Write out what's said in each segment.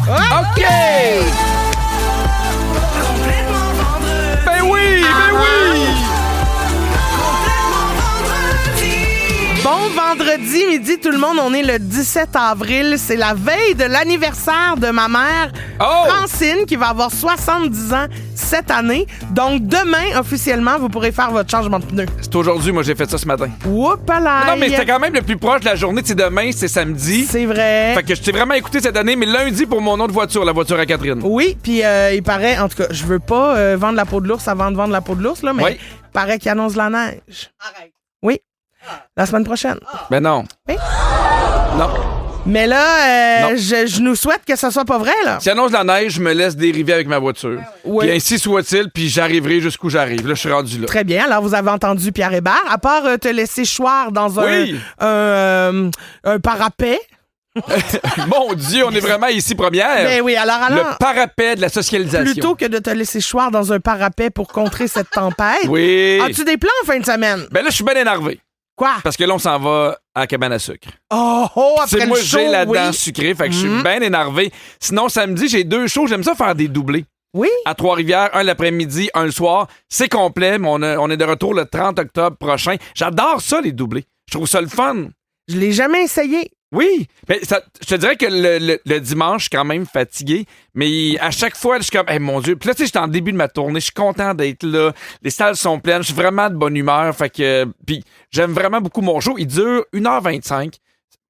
OK! Ben oui! Bon vendredi midi, tout le monde. On est le 17 avril. C'est la veille de l'anniversaire de ma mère, Francine, qui va avoir 70 ans cette année. Donc, demain, officiellement, vous pourrez faire votre changement de pneus. C'est aujourd'hui, moi, j'ai fait ça ce matin. Whoopalaï! Non, mais c'était quand même le plus proche de la journée. C'est demain, c'est samedi. C'est vrai. Fait que je t'ai vraiment écouté cette année, mais lundi pour mon autre voiture, la voiture à Catherine. Oui, puis il paraît, en tout cas, je veux pas vendre la peau de l'ours avant de vendre la peau de l'ours, là, mais il paraît qu'il annonce la neige. Arrête. Oui. La semaine prochaine. Ben non. Oui. Non. Mais là, je nous souhaite que ce soit pas vrai, là. Si annonce la neige, je me laisse dériver avec ma voiture. Oui. Puis ainsi soit-il, puis j'arriverai jusqu'où j'arrive. Là, je suis rendu là. Très bien. Alors, vous avez entendu Pierre Hébert. À part te laisser choir dans un parapet. Mon Dieu, on est vraiment ici première. Ben oui, alors. Le parapet de la socialisation. Plutôt que de te laisser choir dans un parapet pour contrer cette tempête. Oui. As-tu des plans en fin de semaine? Ben là, je suis bien énervé. Quoi? Parce que là, on s'en va à la cabane à sucre. Après moi, le show, j'ai la dent oui. sucrée, fait que je suis bien énervé. Sinon, samedi, j'ai 2 shows. J'aime ça faire des doublés. Oui? À Trois-Rivières, un l'après-midi, un le soir. C'est complet, mais on est de retour le 30 octobre prochain. J'adore ça, les doublés. Je trouve ça le fun. Je l'ai jamais essayé. Oui. Ben, je te dirais que le dimanche, je suis quand même fatigué, mais à chaque fois, je suis comme, hey, mon Dieu. Puis là, tu sais, j'étais en début de ma tournée, je suis content d'être là. Les salles sont pleines, je suis vraiment de bonne humeur. Fait que, puis j'aime vraiment beaucoup mon show. Il dure 1h25.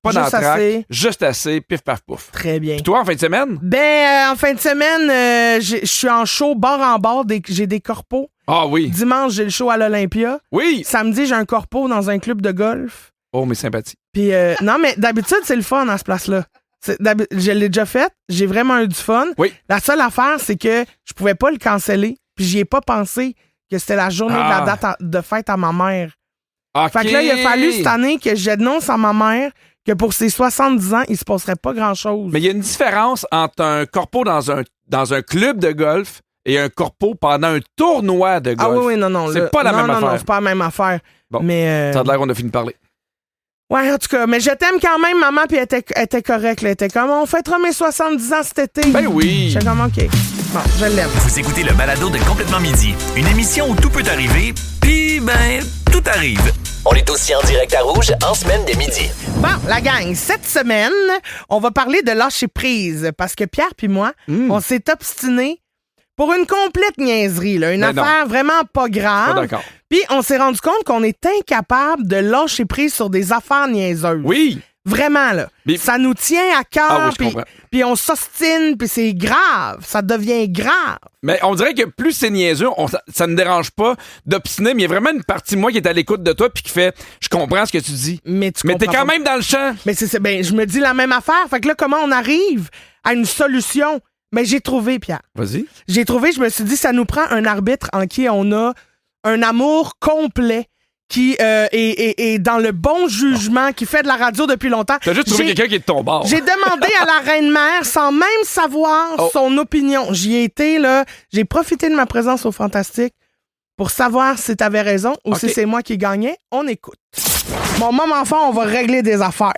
Pas Juste d'entraque, assez. juste assez, pif, paf, pouf. Très bien. Puis toi, en fin de semaine? Ben, en fin de semaine, je suis en show bord en bord. J'ai des corpos. Ah oui. Dimanche, j'ai le show à l'Olympia. Oui. Samedi, j'ai un corpo dans un club de golf. Oh, mes sympathies. Puis, non, mais d'habitude, c'est le fun à ce place-là. Je l'ai déjà fait. J'ai vraiment eu du fun. Oui. La seule affaire, c'est que je pouvais pas le canceller. Puis, j'y ai pas pensé que c'était la journée de la date de fête à ma mère. OK. Fait que là, il a fallu cette année que j'annonce à ma mère que pour ses 70 ans, il se passerait pas grand-chose. Mais il y a une différence entre un corpo dans un club de golf et un corpo pendant un tournoi de golf. Ah oui, non. C'est pas la même affaire. Non, c'est pas la même affaire. Bon, mais ça a l'air qu'on a fini de parler. Ouais, en tout cas, mais je t'aime quand même, maman, puis elle était correcte. Elle était comme, on fêtera mes 70 ans cet été. Ben oui. J'étais comme, OK. Bon, je l'aime. Vous écoutez le balado de Complètement Midi, une émission où tout peut arriver, puis ben, tout arrive. On est aussi en direct à Rouge en semaine dès midi. Bon, la gang, cette semaine, on va parler de lâcher prise, parce que Pierre puis moi, on s'est obstinés pour une complète niaiserie, là, une affaire vraiment pas grave. Pas d'accord. Puis on s'est rendu compte qu'on est incapable de lâcher prise sur des affaires niaiseuses. Oui. Vraiment, là. Mais... Ça nous tient à cœur. Ah oui, je comprends. Puis on s'ostine, puis c'est grave. Ça devient grave. Mais on dirait que plus c'est niaiseux, ça ne dérange pas d'obstiner, mais il y a vraiment une partie de moi qui est à l'écoute de toi puis qui fait « Je comprends ce que tu dis. » Mais t'es quand même dans le champ. Mais ben, je me dis la même affaire. Fait que là, comment on arrive à une solution? Mais j'ai trouvé, Pierre. Vas-y. J'ai trouvé, je me suis dit, ça nous prend un arbitre en qui on a un amour complet, qui est dans le bon jugement, qui fait de la radio depuis longtemps. T'as juste trouvé quelqu'un qui est de ton bord. J'ai demandé à la reine-mère, sans même savoir son opinion. J'y ai été, là. J'ai profité de ma présence au Fantastique pour savoir si t'avais raison ou si c'est moi qui gagnais. On écoute. Bon, maman enfant, on va régler des affaires.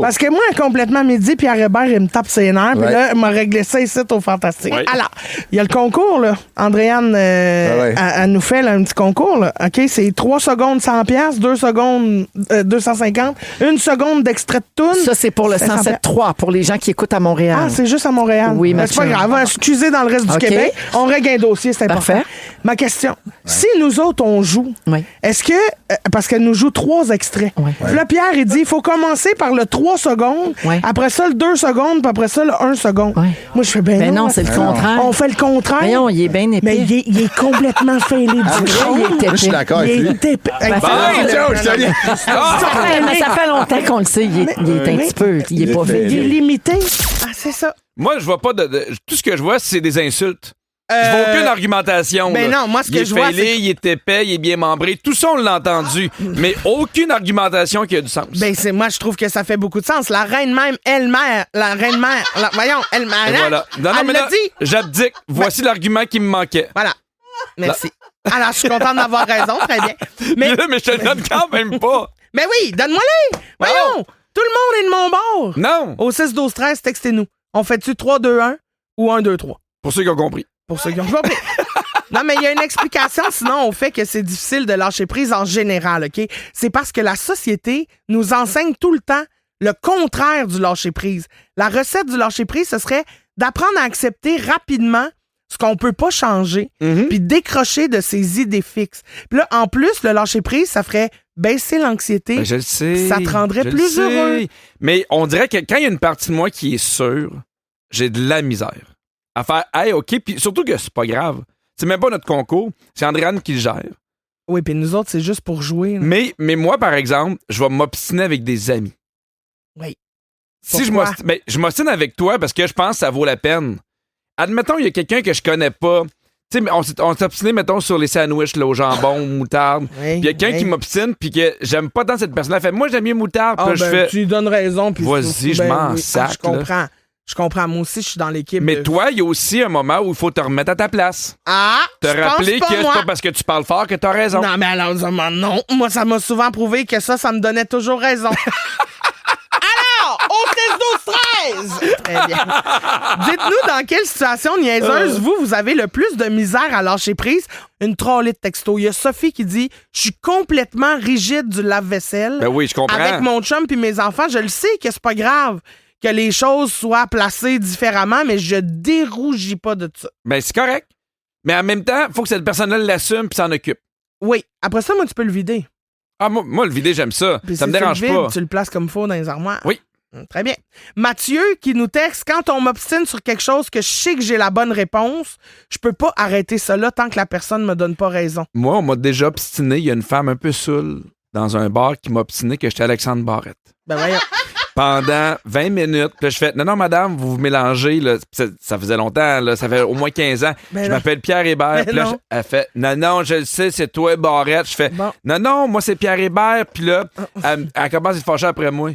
Parce que moi, complètement midi, Pierre Hébert, il me tape ses nerfs. Puis là, il m'a réglé ça ici au Fantastique. Ouais. Alors, il y a le concours, là. Andréane, elle nous fait là, un petit concours, là. OK? C'est 3 secondes 100$, 2 secondes 250, 1 seconde d'extrait de toune. Ça, c'est pour le 107.3, pour les gens qui écoutent à Montréal. Ah, c'est juste à Montréal. Oui, mais c'est pas monsieur. grave. Excusez dans le reste du Québec. On règle un dossier, c'est important. Parfait. Ma question, si nous autres, on joue, est-ce que... parce qu'elle nous joue 3 extraits. Puis là, Pierre, il dit, il faut commencer par le 3 secondes, après ça, le 2 secondes, puis après ça, le 1 seconde. Moi, je fais bien non, c'est le contraire. On fait le contraire. Mais non, il est bien épais. Mais il est complètement fêlé du il est épais. Je suis d'accord avec Il lui. est épais. Mais ça fait longtemps qu'on le sait. Il est un petit peu. Il est pas Il est vite. limité. Ah, c'est ça. Moi, je vois pas tout ce que je vois, c'est des insultes. Je vois aucune argumentation. Ben là. non, moi, ce que il est je vois, fêlé, c'est... il est épais, il est bien membré. Tout ça, on l'a entendu. Mais aucune argumentation qui a du sens. Ben, moi, je trouve que ça fait beaucoup de sens. La reine même, elle-mère, voyons, elle-mère, Et voilà. Non, elle mais l'a là, dit. j'abdique. Voici l'argument qui me manquait. Voilà. Merci. Alors, je suis contente d'avoir raison, très bien. Mais je te le donne quand même pas. Mais oui, donne-moi-les. Voyons, tout le monde est de mon bord. Non. Au 6-12-13, textez-nous. On fait-tu 3-2-1 ou 1-2-3? Pour ceux qui ont compris. Pour ceux qui ont compris. Non, mais il y a une explication, sinon, au fait que c'est difficile de lâcher prise en général, OK? C'est parce que la société nous enseigne tout le temps le contraire du lâcher prise. La recette du lâcher prise, ce serait d'apprendre à accepter rapidement ce qu'on peut pas changer, puis décrocher de ses idées fixes. Puis là, en plus, le lâcher prise, ça ferait baisser l'anxiété. Ben, je le sais. Ça te rendrait plus heureux. Mais on dirait que quand il y a une partie de moi qui est sûre, j'ai de la misère à faire « Hey, OK », puis surtout que c'est pas grave. C'est même pas notre concours, c'est Andréane qui le gère. Oui, puis nous autres, c'est juste pour jouer. Là. Mais moi, par exemple, je vais m'obstiner avec des amis. Oui. Si je m'obstine avec toi parce que je pense que ça vaut la peine. Admettons, il y a quelqu'un que je connais pas. Tu sais, on s'est obstiné, mettons, sur les sandwichs là, au jambon, moutarde. Puis il y a quelqu'un qui m'obstine, puis que j'aime pas tant cette personne-là. Fait, moi, j'aime mieux moutarde. Puis je fais. Tu lui donnes raison. Puis vas-y, je m'en sac. Je comprends. Je comprends. Moi aussi, je suis dans l'équipe. Mais toi, il y a aussi un moment où il faut te remettre à ta place. Ah! Te rappeler que c'est pas parce que tu parles fort que t'as raison. Non, mais alors, non. Moi, ça m'a souvent prouvé que ça me donnait toujours raison. Alors, au 6-12-13! Très bien. Dites-nous dans quelle situation niaiseuse vous avez le plus de misère à lâcher prise. Une trollée de texto. Il y a Sophie qui dit « Je suis complètement rigide du lave-vaisselle. Ben oui, je comprends. Avec mon chum puis mes enfants, je le sais que c'est pas grave que les choses soient placées différemment, mais je dérougis pas de ça. » Ben, c'est correct. Mais en même temps, il faut que cette personne-là l'assume puis s'en occupe. Oui. Après ça, moi, tu peux le vider. Ah, moi le vider, j'aime ça. Puis ça me si dérange tu le vides, pas. Tu le places comme faut dans les armoires. Oui. Très bien. Mathieu qui nous texte, quand on m'obstine sur quelque chose que je sais que j'ai la bonne réponse, je peux pas arrêter ça là tant que la personne me donne pas raison. Moi, on m'a déjà obstiné. Il y a une femme un peu saoule dans un bar qui m'a obstiné que j'étais Alexandre Barrette. Ben voyons. Pendant 20 minutes. Puis là, je fais, non, madame, vous mélangez. Là. Ça faisait longtemps. Là. Ça fait au moins 15 ans. Ben je non. m'appelle Pierre Hébert. Puis là, elle fait, non, je le sais, c'est toi, Barrette. Je fais, Bon. non, moi, c'est Pierre Hébert. Puis là, elle commence à se fâcher après moi.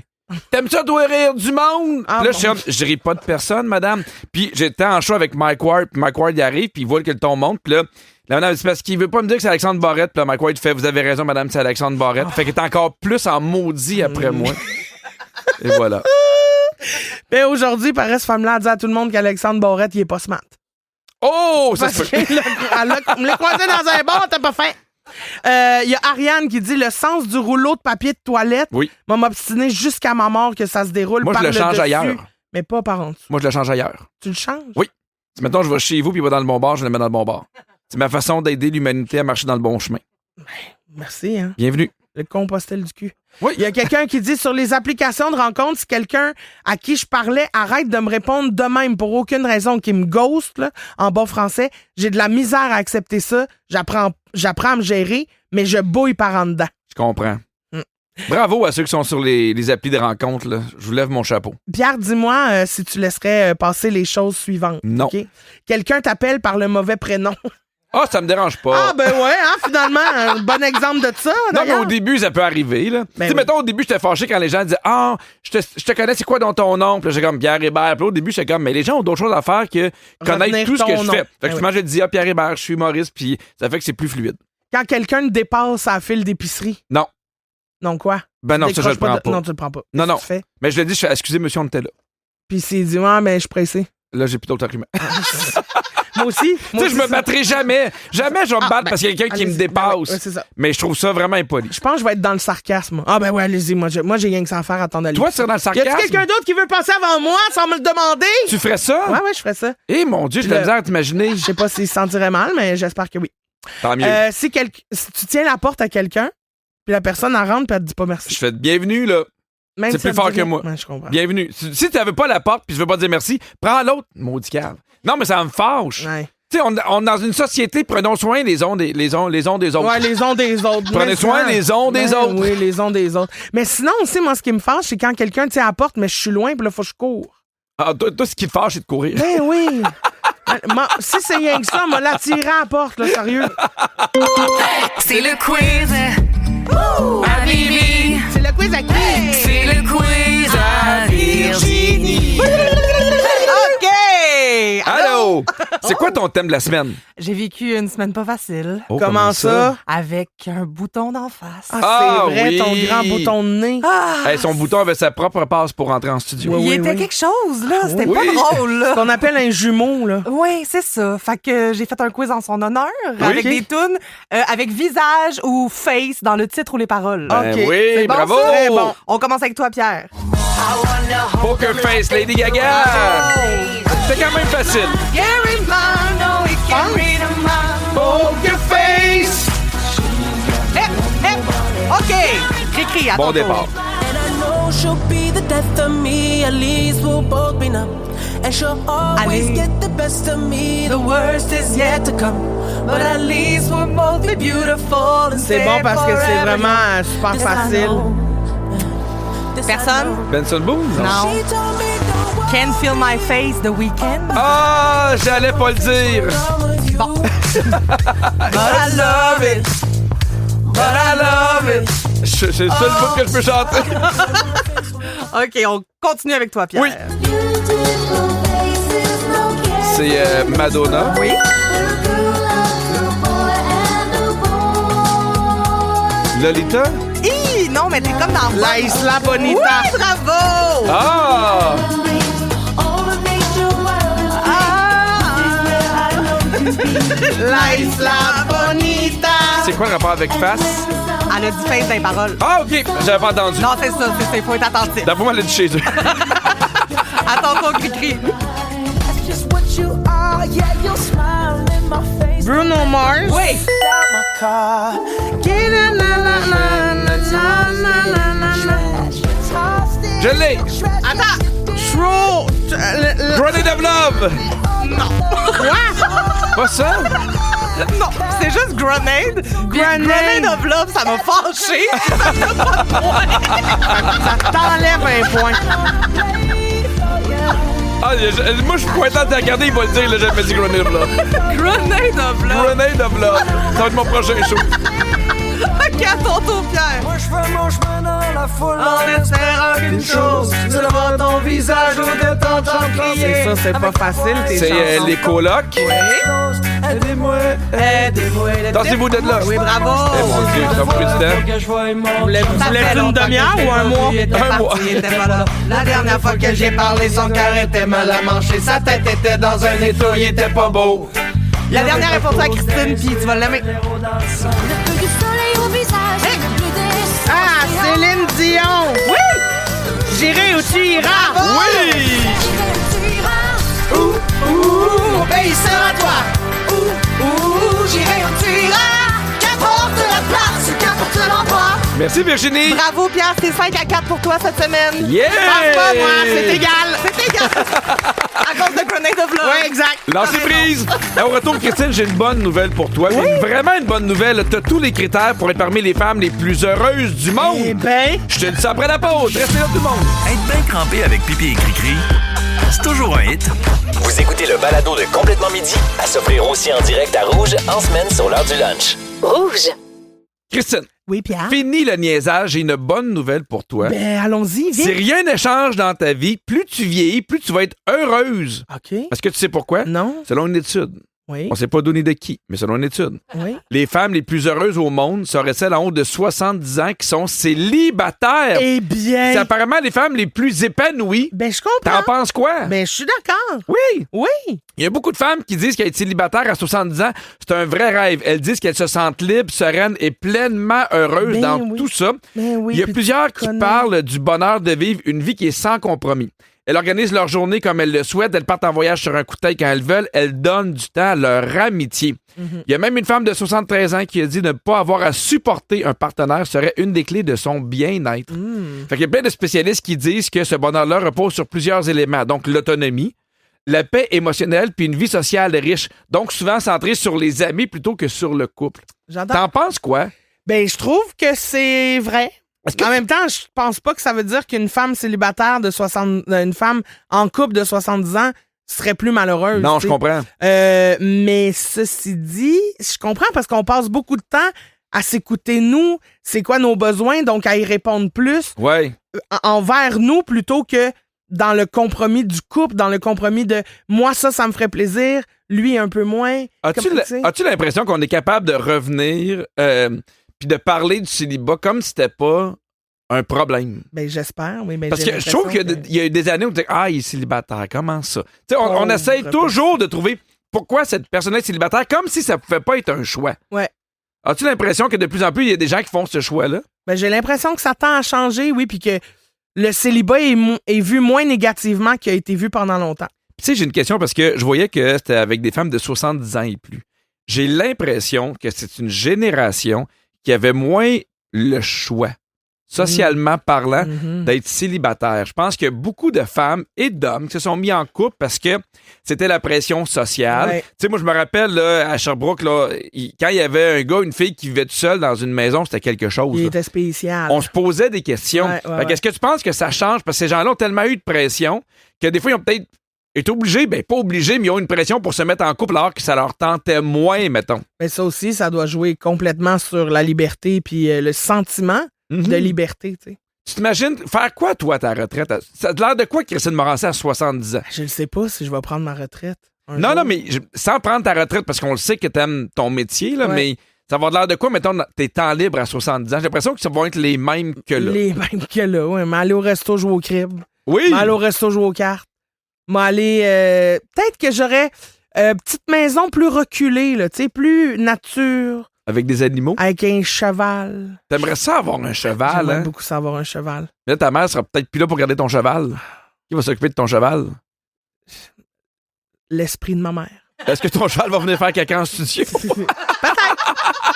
T'aimes ça, toi, rire du monde? Ah, puis là, bon. je ris pas de personne, madame. Puis j'étais en show avec Mike Ward. Puis Mike Ward, il arrive. Puis il voit que le ton monte. Puis là, la madame, c'est parce qu'il veut pas me dire que c'est Alexandre Barrette. Puis là, Mike Ward fait, vous avez raison, madame, c'est Alexandre Barrette. Fait qu'il est encore plus en maudit après moi. Et voilà. Ben aujourd'hui, paraît cette femme-là a dit à tout le monde qu'Alexandre Barrette, il est pas smart. Oh, ça Parce se peut. qu'elle me l'a croisé dans un bar, t'as pas faim. Il y a Ariane qui dit le sens du rouleau de papier de toilette m'a m'obstiné jusqu'à ma mort que ça se déroule Moi, par je le change dessus, ailleurs. mais pas par en dessous. Moi, je le change ailleurs. Tu le changes? Oui. Si, mettons, je vais chez vous puis il va dans le bon bar, je le mets dans le bon bar. C'est ma façon d'aider l'humanité à marcher dans le bon chemin. Merci, hein. Bienvenue. Le compostel du cul. Oui. Il y a quelqu'un qui dit sur les applications de rencontre, si quelqu'un à qui je parlais arrête de me répondre de même pour aucune raison, qui me ghost, là, en bon français, j'ai de la misère à accepter ça. J'apprends à me gérer, mais je bouille par en dedans. Je comprends. Bravo à ceux qui sont sur les applis de rencontre. Là. Je vous lève mon chapeau. Pierre, dis-moi si tu laisserais passer les choses suivantes. Non. Okay? Quelqu'un t'appelle par le mauvais prénom. Ah, ça me dérange pas. Ah, ben ouais, hein, finalement, un bon exemple de ça. Non, mais d'ailleurs. au début, ça peut arriver. Là. Ben Tu sais, mettons, au début, j'étais fâché quand les gens disaient Ah, je te connais, c'est quoi dans ton nom? Puis là, j'ai comme Pierre Hébert. Puis là, au début, j'étais comme, mais les gens ont d'autres choses à faire que connaître Retenir tout ce que ton je nom. fais. Fait que Ben souvent, je dis Pierre Hébert, je suis humoriste, puis ça fait que c'est plus fluide. Quand quelqu'un te dépasse à la file d'épicerie. Non. Non, quoi? Ben non, ça, je le prends pas. Non, tu le prends pas. Non, non. Qu'est-ce que tu fais? Mais je le dis, je fais excusez, monsieur, on était là. Puis s'il dit, ouais, mais je suis pressé. Là, j'ai plus d'autres arguments. Moi aussi. Tu sais, je me battrai jamais. Jamais je vais me battre parce qu'il y a quelqu'un qui me dépasse. Ouais, c'est ça. Mais je trouve ça vraiment impoli. Je pense que je vais être dans le sarcasme. Ah, ben ouais, allez-y. Moi, j'ai rien que ça à faire à attendre à Toi, tu serais dans le Y sarcasme? a-t-il quelqu'un d'autre qui veut passer avant moi sans me le demander? Tu ferais ça? Ouais, je ferais ça. Eh, mon Dieu, j'ai de la misère à t'imaginer. Je sais pas s'il se sentirait mal, mais j'espère que oui. Tant mieux. Si tu tiens la porte à quelqu'un, puis la personne en rentre, puis elle te dit pas merci. Je fais bienvenue, là. Même C'est si plus elle fort te dit que rien. moi. Ouais, je comprends. Bienvenue. Si tu n'avais pas la porte puis je veux pas te dire merci, prends l'autre. Maudit cave. Non, mais ça me fâche. Ouais. Tu sais, on est dans une société, prenons soin des ondes des autres. Ouais, les uns des autres. Prenez Mais soin ça, des uns des autres. Oui, les uns des autres. Mais sinon, aussi, moi, ce qui me fâche, c'est quand quelqu'un tient à la porte, mais je suis loin, puis là, faut que je cours. Ah, toi, ce qui te fâche, c'est de courir. Ben oui. Si c'est rien que ça, m'a l'attiré à la porte, là, sérieux. C'est le quiz à Vivi. C'est le quiz à qui? C'est le quiz à Virginie. OK! Allô? Bravo! C'est quoi ton thème de la semaine? J'ai vécu une semaine pas facile. Oh, Comment ça? Avec un bouton d'en face. Ah, c'est vrai, oui. ton grand bouton de nez. Hey, son bouton avait sa propre passe pour rentrer en studio. Oui, Il oui, était oui. quelque chose, là. C'était Oui. pas drôle, là. Ce qu'on appelle un jumeau, là. Oui, c'est ça. Fait que j'ai fait un quiz en son honneur avec des tunes avec visage ou face dans le titre ou les paroles. Ben OK. oui, C'est bon, bravo! ça? Très bon. On commence avec toi, Pierre. Poker Face, Lady Gaga! C'était quand même facile. Poker Face! OK. J'écris à Bon ton départ. tour. And I know she'll be the death of me. At least we'll both be numb. And she'll always Allez. get the best of me. The worst is yet to come. But at least we'll both be beautiful. And C'est stay bon parce que c'est forever vraiment young. super This I facile. know. This I Personne? know. Benson Boone? Non. She told me don't worry. Can't Feel My Face, The Weeknd. Ah, j'allais pas le dire. Bon. But I love it. But I love it. C'est le seul bout que je peux chanter. OK, on continue avec toi, Pierre. Oui. C'est Madonna. Oui. Lolita? Hi, non, mais t'es comme dans La Isla Bonita. Oui, bravo! Ah! La Isla Bonita. C'est quoi le rapport avec face? Elle a dit face dans les paroles. Ah, OK. J'avais pas entendu. Non, c'est ça, il faut être attentif. D'après moi, elle est de chez eux. Attends ton cri-cri. just what you are. Yeah, you'll smile in my face. Bruno Mars. Oui. Out my car. Je l'ai. Attends. True. Grenade of Love. Pas ça? Non, c'est juste Grenade. Grenade. Grenade of Love, ça m'a fâché. T'enlèves un point. Ah, moi, je suis pointant de regarder, il va le dire, là, j'avais dit Grenade of Love. Grenade of Love. Grenade of Love. Ça va être mon prochain show. OK, à ton tour, Pierre. Moi, je fais mon chemin dans la foule. En espérant qu'une chose, c'est de voir ton visage ou de t'entendre C'est ça, c'est pas facile, tes C'est chansons. les colocs. Aidez-moi, aidez-moi. Dansez-vous de là. Oui, bravo. Eh mon Dieu, ça m'a pris du temps. Vous voulez une demi-heure ou un mois? Un mois. Il était pas là. La dernière fois que j'ai parlé, son cœur était mal à manger. Sa tête était dans un étau, il était pas beau. La dernière est pour toi, Christine, puis tu vas l'aimer. Ah, Céline Dion. Oui! J'irai où tu iras. Oui! Obéissant à toi. J'irai où tu iras. Qu'importe la place, qu'importe l'endroit. Merci, Virginie. Bravo, Pierre, c'est 5-4 pour toi cette semaine. Yeah! Pense pas, moi, c'est égal. C'est égal. À cause de Grenade of Love. Ouais, exact. Lâchez prise! Au retour, Christine, j'ai une bonne nouvelle pour toi. Vraiment une bonne nouvelle. T'as tous les critères pour être parmi les femmes les plus heureuses du monde. Eh ben, Je te dis ça après la pause. Restez là, tout le monde. Être bien crampé avec Pipi et Cricri, c'est toujours un hit. Vous écoutez le balado de Complètement Midi à s'offrir aussi en direct à Rouge en semaine sur l'heure du lunch. Rouge. Christine, Oui, Pierre. fini le niaisage. J'ai une bonne nouvelle pour toi. ben allons-y, Si vite. rien ne change dans ta vie, plus tu vieillis, plus tu vas être heureuse. OK. Est-ce que tu sais pourquoi? Non. Selon une étude. Oui. On ne sait pas donné de qui, mais selon une étude. Oui. Les femmes les plus heureuses au monde seraient celles en haut de 70 ans qui sont célibataires. Eh bien. C'est apparemment les femmes les plus épanouies. Ben, je T'en comprends. penses quoi? Ben, je suis d'accord. Oui! Oui. Il y a beaucoup de femmes qui disent qu'être célibataire à 70 ans, c'est un vrai rêve. Elles disent qu'elles se sentent libres, sereines et pleinement heureuses Ben dans oui. tout ça. Ben oui. Il y a puis plusieurs tu qui connais. parlent du bonheur de vivre une vie qui est sans compromis. Elles organisent leur journée comme elles le souhaitent. Elles partent en voyage sur un coup de tête quand elles veulent. Elles donnent du temps à leur amitié. Mhm. Il y a même une femme de 73 ans qui a dit ne pas avoir à supporter un partenaire serait une des clés de son bien-être. Mm. Fait qu'il y a plein de spécialistes qui disent que ce bonheur-là repose sur plusieurs éléments. Donc, l'autonomie, la paix émotionnelle, puis une vie sociale riche. Donc, souvent centrée sur les amis plutôt que sur le couple. J'entends. T'en penses quoi? Ben, je trouve que c'est vrai. Est-ce que En même temps, je pense pas que ça veut dire qu'une femme célibataire de 60... une femme en couple de 70 ans serait plus malheureuse. Non, tu je sais. comprends. Mais ceci dit, je comprends parce qu'on passe beaucoup de temps à s'écouter nous, c'est quoi nos besoins, donc à y répondre plus Ouais. envers nous plutôt que dans le compromis du couple, dans le compromis de moi, ça me ferait plaisir, lui un peu moins. As-tu l'impression qu'on est capable de revenir puis de parler du célibat comme si c'était pas un problème? Ben, j'espère, oui. Parce que je trouve qu'il y a eu des années où on dit il est célibataire, comment ça? On essaye toujours de trouver pourquoi cette personne est célibataire comme si ça pouvait pas être un choix. Ouais. As-tu l'impression que de plus en plus, il y a des gens qui font ce choix-là? Ben, j'ai l'impression que ça tend à changer, oui, puis que le célibat est vu moins négativement qu'il a été vu pendant longtemps. Tu sais, j'ai une question parce que je voyais que c'était avec des femmes de 70 ans et plus. J'ai l'impression que c'est une génération qui avait moins le choix, socialement parlant, d'être célibataire. Je pense que beaucoup de femmes et d'hommes se sont mis en couple parce que c'était la pression sociale. Ouais. Tu sais, moi, je me rappelle, là, à Sherbrooke, là, quand il y avait un gars, une fille qui vivait tout seul dans une maison, c'était quelque chose. Il là. était spécial. On se posait des questions. Ouais. Est-ce que tu penses que ça change? Parce que ces gens-là ont tellement eu de pression que des fois, ils ont peut-être été obligés, ben pas obligés, mais ils ont une pression pour se mettre en couple alors que ça leur tentait moins, mettons. Mais ça aussi, ça doit jouer complètement sur la liberté puis le sentiment de liberté, tu sais. Tu t'imagines faire quoi, toi, à ta retraite? Ça a l'air de quoi, Christine Morancy, à 70 ans? Je ne sais pas si je vais prendre ma retraite. Non, mais sans prendre ta retraite, parce qu'on le sait que t'aimes ton métier, là, Ouais. mais ça va avoir l'air de quoi, mettons, tes temps libres à 70 ans? J'ai l'impression que ça vont être les mêmes que là. Les mêmes que là, oui. M'aller au resto jouer au crib. Oui! M'aller au resto jouer aux cartes. M'aller... peut-être que j'aurais petite maison plus reculée, là, tu sais, plus nature, Avec des animaux? avec un cheval. T'aimerais ça avoir un cheval, J'aimerais hein? beaucoup ça avoir un cheval. Là, ta mère sera peut-être plus là pour garder ton cheval. Qui va s'occuper de ton cheval? L'esprit de ma mère. Est-ce que ton cheval va venir faire caca en studio?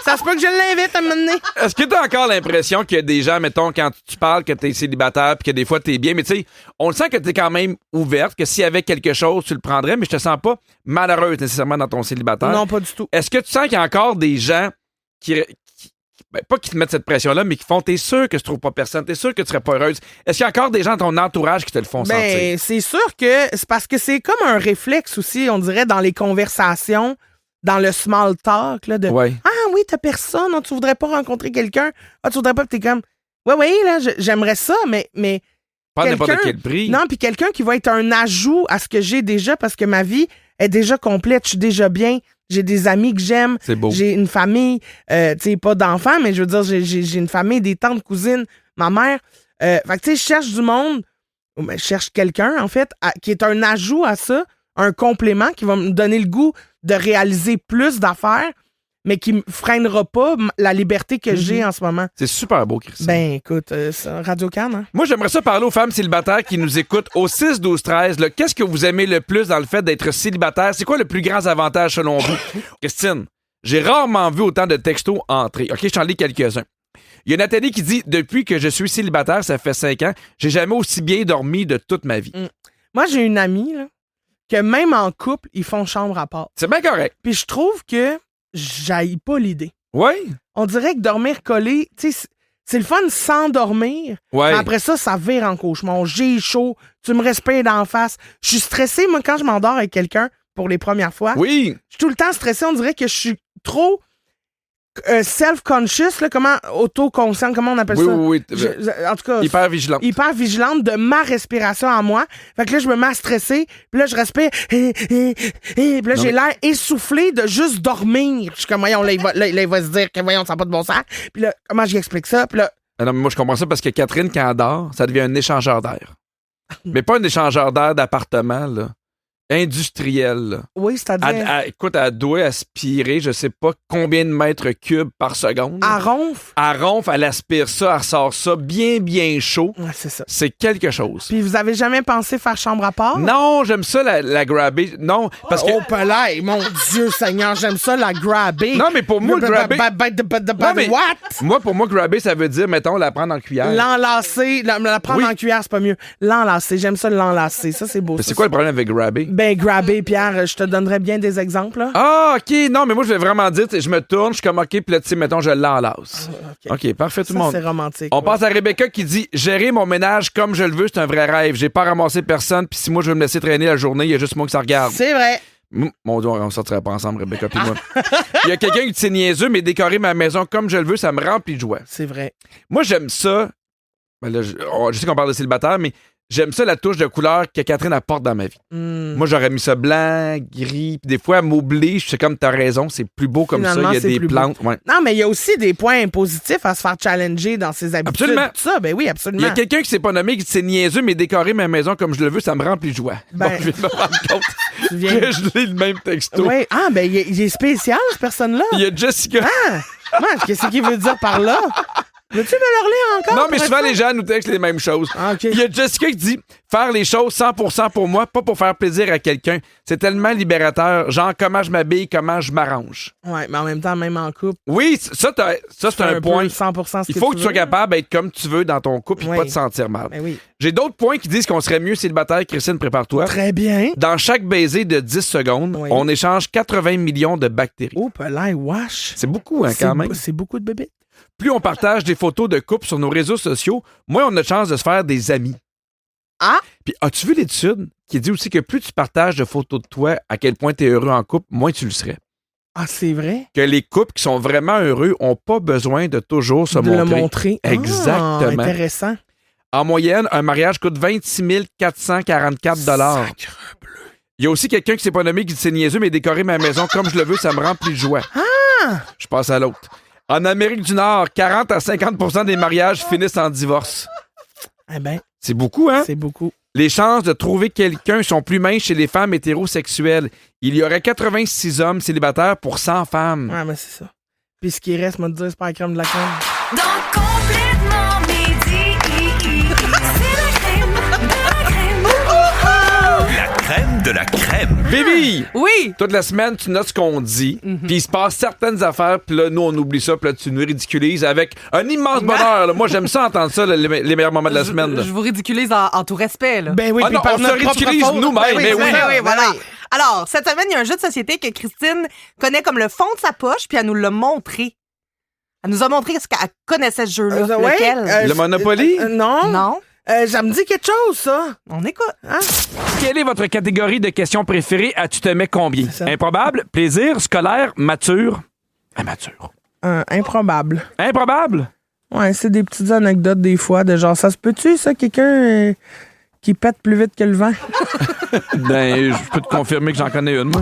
Ça se peut que je l'invite à me mener. Est-ce que t'as encore l'impression qu'il y a des gens, mettons, quand tu parles que t'es célibataire puis que des fois t'es bien, mais tu sais, on le sent que t'es quand même ouverte, que s'il y avait quelque chose, tu le prendrais, mais je te sens pas malheureuse nécessairement dans ton célibataire. Non, pas du tout. Est-ce que tu sens qu'il y a encore des gens qui ben, pas qui te mettent cette pression-là, mais qui font, t'es sûr que tu trouves pas personne, t'es sûr que tu serais pas heureuse. Est-ce qu'il y a encore des gens dans ton entourage qui te le font sentir? Ben, c'est sûr que c'est parce que c'est comme un réflexe aussi, on dirait, dans les conversations, dans le small talk, là, de Ouais. ah oui, t'as personne, tu voudrais pas rencontrer quelqu'un, tu voudrais pas, t'es comme oui, là, j'aimerais ça, mais Pas à n'importe quelqu'un- quel prix. non, puis quelqu'un qui va être un ajout à ce que j'ai déjà parce que ma vie est déjà complète, je suis déjà bien, j'ai des amis que j'aime, C'est beau. j'ai une famille, tu sais, pas d'enfants, mais je veux dire, j'ai une famille, des tantes, cousines, ma mère. Fait que, tu sais, je cherche du monde, je cherche quelqu'un, en fait, qui est un ajout à ça, un complément qui va me donner le goût de réaliser plus d'affaires, mais qui me freinera pas la liberté que j'ai en ce moment. C'est super beau, Christine. Ben, écoute, c'est Radio-Can, hein? Moi, j'aimerais ça parler aux femmes célibataires qui nous écoutent au 6-12-13. là. Qu'est-ce que vous aimez le plus dans le fait d'être célibataire? C'est quoi le plus grand avantage selon vous? Christine, j'ai rarement vu autant de textos entrer. OK, je t'en lis quelques-uns. Il y a Nathalie qui dit « Depuis que je suis célibataire, ça fait 5 ans, j'ai jamais aussi bien dormi de toute ma vie. Moi, j'ai une amie, là, que même en couple, ils font chambre à part. C'est bien correct. Puis je trouve que j'haïs pas l'idée. Oui? On dirait que dormir collé, tu sais, c'est le fun sans dormir. Ouais. Mais après ça, ça vire en cauchemar. J'ai chaud, tu me respires d'en face. Je suis stressée, moi, quand je m'endors avec quelqu'un pour les premières fois. Oui. Je suis tout le temps stressée. On dirait que je suis trop self-conscious, là, comment autoconscient, comment on appelle Oui, ça? oui, oui. En tout cas, Hyper vigilante. hyper vigilante de ma respiration à moi. Fait que là, je me mets à stresser. Puis là, je respire. Puis là, j'ai l'air essoufflé de juste dormir. Je suis comme, voyons, là, il va se dire que, voyons, ça n'a pas de bon sens. Puis là, comment j'y explique ça? Puis là, Ah non, mais moi, je comprends ça parce que Catherine, quand elle dort, ça devient un échangeur d'air. Mais pas un échangeur d'air d'appartement, là. Industriel, là. oui, c'est-à-dire, Écoute, elle doit aspirer, je sais pas combien de mètres cubes par seconde. à ronfle. Elle ronfle, elle aspire ça, elle ressort ça bien, bien chaud. Ouais, c'est ça. C'est quelque chose. Puis vous avez jamais pensé faire chambre à part? Non, j'aime ça la grabber. Non, parce que... Oh, palais, mon Dieu Seigneur, j'aime ça la grabber. Non, mais pour moi, grabber... Non, mais- What? Moi, pour moi, grabber, ça veut dire, mettons, la prendre en cuillère. L'enlacer, la prendre Oui. en cuillère, c'est pas mieux. L'enlacer, j'aime ça l'enlacer. Ça, c'est beau. Mais ça. c'est quoi le problème avec grabber? Ben, grabber, Pierre, je te donnerais bien des exemples, là. Ah, OK. Non, mais moi, je vais vraiment dire, tu sais, je me tourne, je suis comme, OK, puis là, tu sais, mettons, je l'enlace. OK, parfait, tout le Ça, monde. c'est romantique. On ouais. passe à Rebecca qui dit « Gérer mon ménage comme je le veux, c'est un vrai rêve. J'ai pas ramassé personne, puis si moi, je veux me laisser traîner la journée, il y a juste moi qui ça regarde. » C'est vrai. Mon Dieu, on sortirait pas ensemble, Rebecca puis moi. Il y a quelqu'un qui dit « C'est niaiseux, mais décorer ma maison comme je le veux, ça me remplit de joie. C'est vrai. » Moi, j'aime ça. Ben là, je sais qu'on parle de célibataire, mais J'aime ça, la touche de couleur que Catherine apporte dans ma vie. Moi, j'aurais mis ça blanc, gris. Puis des fois, elle m'oblige. C'est comme t'as raison, c'est plus beau comme Finalement, ça. Il y a des plantes. Ouais. Non, mais il y a aussi des points positifs à se faire challenger dans ses habitudes. Absolument. Tout ça, ben oui, absolument. Il y a quelqu'un qui s'est pas nommé, qui dit c'est niaiseux, mais décorer ma maison comme je le veux, ça me remplit de joie. Ben, Bon, je vais me rendre compte tu viens- que je lis le même texto. Ouais. Ah, ben il est spécial, cette personne-là. Il y a Jessica. Ah! Ouais, qu'est-ce qu'il veut dire par là? Veux-tu me le relire encore? Non, mais souvent, les gens nous textent les mêmes choses. Ah, OK. Il y a Jessica qui dit faire les choses 100% pour moi, pas pour faire plaisir à quelqu'un. C'est tellement libérateur. Genre, comment je m'habille, comment je m'arrange. Ouais, mais en même temps, même en couple. Oui, ça c'est un point. Peu 100% ce Il faut que tu sois veux. capable d'être comme tu veux dans ton couple et Oui. pas te sentir mal. Ben oui. J'ai d'autres points qui disent qu'on serait mieux célibataire. Christine, prépare-toi. Très bien. Dans chaque baiser de 10 secondes, Oui. on échange 80 millions de bactéries. Oh, pelin, wesh. C'est beaucoup, hein, quand même. C'est beaucoup de bébés. Plus on partage des photos de couple sur nos réseaux sociaux, moins on a de chances de se faire des amis. Ah! Puis as-tu vu l'étude qui dit aussi que plus tu partages de photos de toi, à quel point tu es heureux en couple, moins tu le serais. Ah, c'est vrai? Que les couples qui sont vraiment heureux n'ont pas besoin de toujours se De montrer. le montrer. Exactement. Ah, intéressant. En moyenne, un mariage coûte 26 444 $. Il y a aussi quelqu'un qui s'est pas nommé qui dit c'est niaiseux, mais décorer ma maison comme je le veux, ça me remplit de joie. Ah! Je passe à l'autre. En Amérique du Nord, 40 à 50 des mariages finissent en divorce. Eh ben, C'est beaucoup, hein? c'est beaucoup. Les chances de trouver quelqu'un sont plus minces chez les femmes hétérosexuelles. Il y aurait 86 hommes célibataires pour 100 femmes. Ouais, mais c'est ça. Puis ce qui reste, moi, te dire, c'est pas la crème de la crème. Dans Complètement Midi, c'est la crème de la crème. La crème de la crème. Bibi! Oui! Toute la semaine, tu notes ce qu'on dit, puis il se passe certaines affaires, puis là, nous, on oublie ça, puis là, tu nous ridiculises avec un immense bonheur. là. Moi, j'aime ça entendre ça, là, les meilleurs moments de la semaine. là. Je vous ridiculise en tout respect, là. Ben oui, Ah puis non, par on se notre propre ridiculise faute. nous-mêmes, Ben mais oui. c'est ça, Oui, ben voilà. oui. Alors, cette semaine, il y a un jeu de société que Christine connaît comme le fond de sa poche, puis elle nous l'a montré. Elle nous a montré ce qu'elle connaissait, ce jeu-là. Ouais, Lequel? Le Monopoly? Non. Non? Ça me dit quelque chose, ça. On écoute. Quelle est votre catégorie de questions préférées à tu te mets combien? C'est ça. Improbable, plaisir, scolaire, mature? Immature. Improbable. Improbable? Ouais, c'est des petites anecdotes des fois, de genre, ça se peut-tu, ça, quelqu'un qui pète plus vite que le vent? Ben, je peux te confirmer que j'en connais une, moi.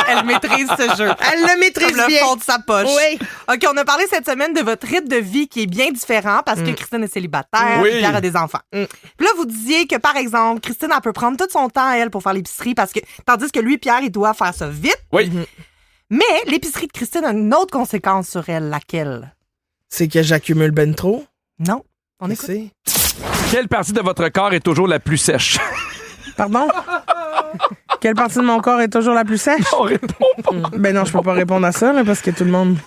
Elle maîtrise ce jeu. Elle le maîtrise Comme le bien. fond de sa poche. Oui. OK, on a parlé cette semaine de votre rythme de vie qui est bien différent parce que Christine est célibataire Oui. et Pierre a des enfants. Puis là, vous disiez que, par exemple, Christine, elle peut prendre tout son temps, elle, pour faire l'épicerie parce que, tandis que lui, Pierre, il doit faire ça vite. Oui. Mais l'épicerie de Christine a une autre conséquence sur elle. Laquelle? C'est que j'accumule ben trop. Non. On écoute. C'est... Quelle partie de votre corps est toujours la plus sèche? Pardon? Quelle partie de mon corps est toujours la plus sèche? On répond pas. Ben non, je peux pas répondre à ça, là, parce que tout le monde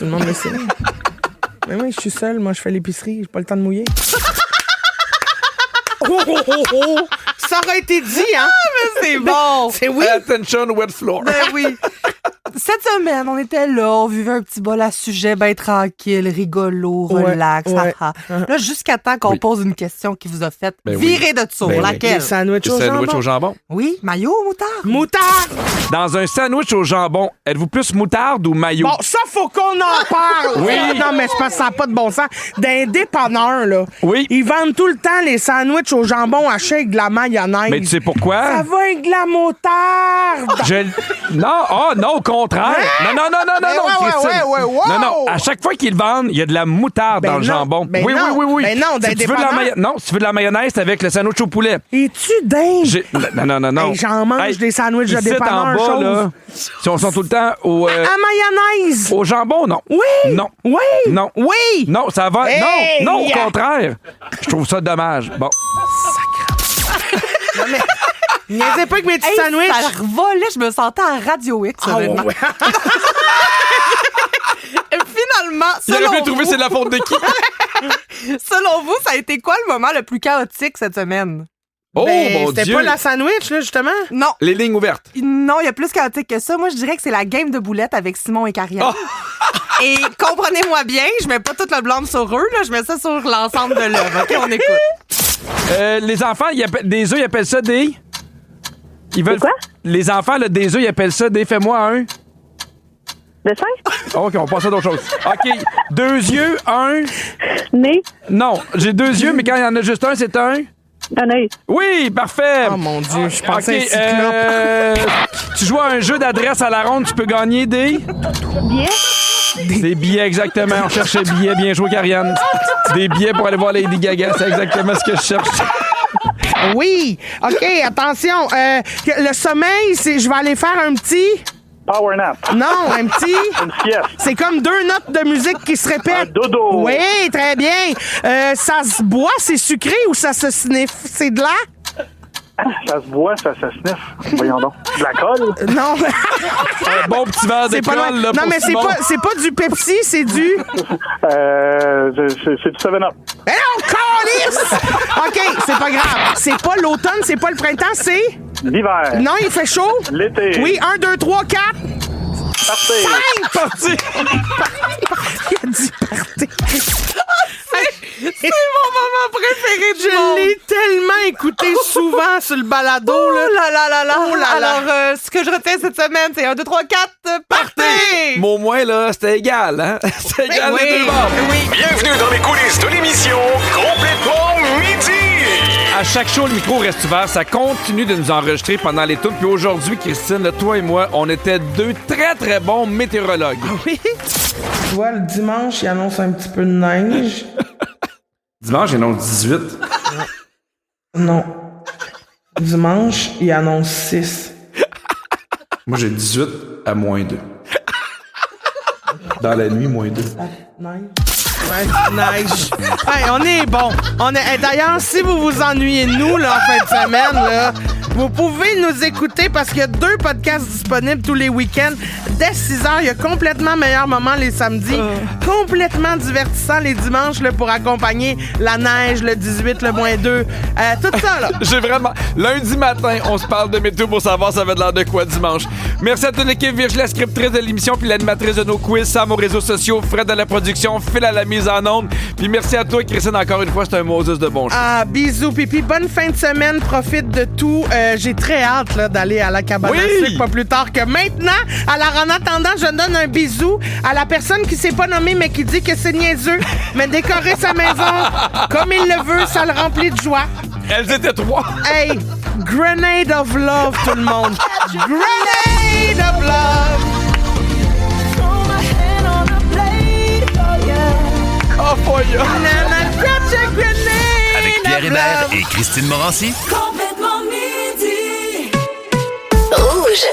le sait. Mais oui, je suis seule. Moi, je fais l'épicerie. J'ai pas le temps de mouiller. Oh! Ça aurait été dit, hein? C'est bon. C'est oui. Attention, wet floor. Ben oui. Cette semaine, on était là, on vivait un petit bol à sujet, ben tranquille, rigolo, Ouais, relax. ouais. Là, jusqu'à temps qu'on pose une question qui vous a fait Ben oui. virer de dessous. Ben oui. Laquelle? Les sandwichs Du au sandwich jambon. au jambon. Oui, maillot ou moutarde? Moutarde! Dans un sandwich au jambon, êtes-vous plus moutarde ou maillot? Bon, ça, faut qu'on en parle! Oui. Non, mais c'est parce que ça n'a pas de bon sens. D'un dépanneur, là, Oui. ils vendent tout le temps les sandwichs au jambon hachés avec de la mayonnaise. Mais tu sais pourquoi? Ça va avec de la moutarde! Non, au contraire. Non, Mais ouais, Christine. ouais, wow. Non, à chaque fois qu'ils le vendent, il y a de la moutarde Ben dans le non, jambon. ben oui, non, oui. ben non, si tu veux de la dépanneur. non, si tu veux de la mayonnaise, c'est avec le sandwich au poulet. Es-tu dingue? Non. Hey, j'en mange des sandwichs de ici, dépanneur, en bas, chose. là, si on sont tout le temps au, À mayonnaise! au jambon, non. Oui! Non. Oui! Non. Oui! Non, ça va. Hey! Non, au contraire. Je trouve ça dommage. Bon. Niaisez pas avec mes petits Hey, sandwichs! ça revolait, je me sentais en Radio X. Ah honnêtement. ouais. Finalement, Il aurait selon pu trouver vous, c'est de la faute de qui? selon vous, ça a été quoi le moment le plus chaotique cette semaine? Oh, Ben, mon c'était Dieu. pas la sandwich, là, justement? Non. Les lignes ouvertes. Non, il y a plus chaotique que ça. Moi, je dirais que c'est la game de boulettes avec Simon et Carienne. Et comprenez-moi bien, je mets pas tout le blâme sur eux, là, je mets ça sur l'ensemble de l'œuvre. OK, on écoute. Les enfants, des œufs, ils appellent ça des... Ils veulent... Quoi? Les enfants, là, des œufs, ils appellent ça des... Fais-moi un. De 5? OK, on passe à d'autres choses. OK, 2 yeux, un... Nez. Non, j'ai 2 yeux, mais quand il y en a juste un, c'est un... Un œil. Oui, parfait. Oh mon Dieu, je pensais OK, un cyclope. tu joues à un jeu d'adresse à la ronde, tu peux gagner des... Billet. Des billets, exactement. On cherchait billets. Bien joué, Karianne. Des billets pour aller voir Lady Gaga. C'est exactement ce que je cherche. Oui. OK, attention. Le sommeil, c'est je vais aller faire un petit... Power nap. Non, un petit... Une sieste. C'est comme 2 notes de musique qui se répètent. Un dodo. Oui, très bien. Ça se boit, c'est sucré ou ça se sniffe? C'est de là? Ça se boit, ça se sniffe. Voyons donc. De la colle? Non. Un bon petit verre de C'est pas loin. colle, là, Non, pour mais Simon. c'est pas du Pepsi, c'est du... C'est du 7-Up. Eh non, câlisse! OK, c'est pas grave. C'est pas l'automne, c'est pas le printemps, c'est... L'hiver. Non, il fait chaud? L'été. Oui, 1, 2, 3, 4... Party. Parti. Il a dit party. C'est mon moment préféré du monde. Je l'ai tellement écouté souvent sur le balado. Oh Là. là. Oh là là. Alors, ce que je retiens cette semaine, c'est 1, 2, 3, 4, partez! Mais au moins, là, c'était égal, hein? C'était égal les deux bords. Bienvenue dans les coulisses de l'émission Complètement Midi. À chaque show, le micro reste ouvert. Ça continue de nous enregistrer pendant les tours. Puis aujourd'hui, Christine, toi et moi, on était 2 très, très bons météorologues. Oui. Tu vois, le dimanche, il annonce un petit peu de neige. Dimanche, il annonce 18. Non. Dimanche, il annonce 6. Moi, j'ai 18 à -2. Dans la nuit, -2. Neige. Ouais, neige. Hey, on est bon. Hey, d'ailleurs, si vous vous ennuyez de nous là, en fin de semaine, là, vous pouvez nous écouter parce qu'il y a 2 podcasts disponibles tous les week-ends. Dès 6h, il y a complètement meilleur moment les samedis. Complètement divertissant les dimanches là, pour accompagner la neige, le 18, le -2. Tout ça, là. J'ai vraiment... Lundi matin, on se parle de météo pour savoir ça va de l'air de quoi dimanche. Merci à toute l'équipe, Virginie, la scriptrice de l'émission, puis l'animatrice de nos quiz, Sam aux réseaux sociaux, Fred à la production, Phil à la mise en onde. Puis merci à toi, Christine, encore une fois, c'est un Moses de bon show. Ah, bisous, pipi. Bonne fin de semaine. Profite de tout. J'ai très hâte là, d'aller à la cabane à sucre pas plus tard que maintenant. Alors, en attendant, je donne un bisou à la personne qui s'est pas nommée, mais qui dit que c'est niaiseux. Mais décorer sa maison comme il le veut, ça le remplit de joie. Elles étaient 3. Hey, grenade of love, tout le monde. Grenade of love. Oh, boy. Nana, grab your grenade Avec Pierre of Hébert love. et Christine Morancy. Complètement midi. Rouge.